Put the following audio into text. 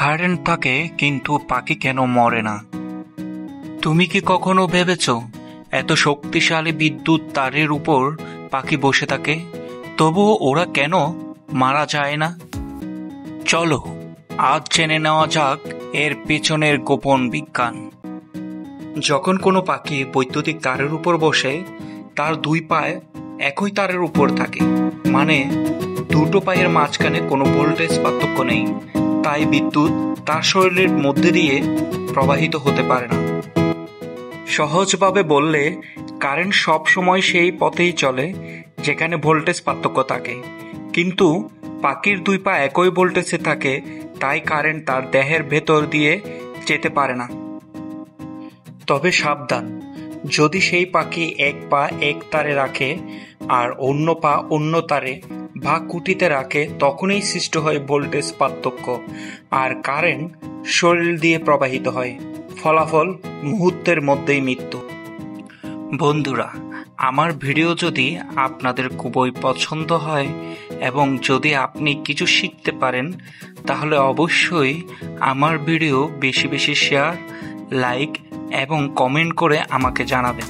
Current থাকে কিন্তু পাখি কেন মরে না? তুমি কি কখনো ভেবেছো এত শক্তিশালী বিদ্যুৎ তারের উপর পাখি বসে থাকে, তবুও ওরা কেন মারা যায় না? চলো আজ জেনে নেওয়া যাক এর পেছনের গোপন বিজ্ঞান। যখন কোনো পাখি বৈদ্যুতিক তারের উপর বসে, তার দুই পায়ে একই তারের উপর থাকে, মানে দুটো পায়ের মাঝখানে কোনো ভোল্টেজ পার্থক্য নেই, তাই বিদ্যুৎ তার শরীরের মধ্যে দিয়ে প্রবাহিত হতে পারে না। সহজভাবে বললে, কারেন্ট সব সময় সেই পথেই চলে যেখানে ভোল্টেজ পার্থক্য থাকে, কিন্তু পাখির দুই পা একই ভোল্টেজে থাকে, তাই কারেন্ট তার দেহের ভেতর দিয়ে যেতে পারে না। তবে সাবধান, যদি সেই পাখি এক পা এক তারে রাখে আর অন্য পা অন্য তারে বা খুঁটিতে রাখে, তখনই সৃষ্টি হয় ভোল্টেজ পার্থক্য আর কারেন্ট শরীর দিয়ে প্রবাহিত হয়। ফলাফল মুহূর্তের মধ্যেই মৃত্যু। বন্ধুরা, আমার ভিডিও যদি আপনাদের খুবই পছন্দ হয় এবং যদি আপনি কিছু শিখতে পারেন, তাহলে অবশ্যই আমার ভিডিও বেশি বেশি শেয়ার, লাইক এবং কমেন্ট করে আমাকে জানাবেন।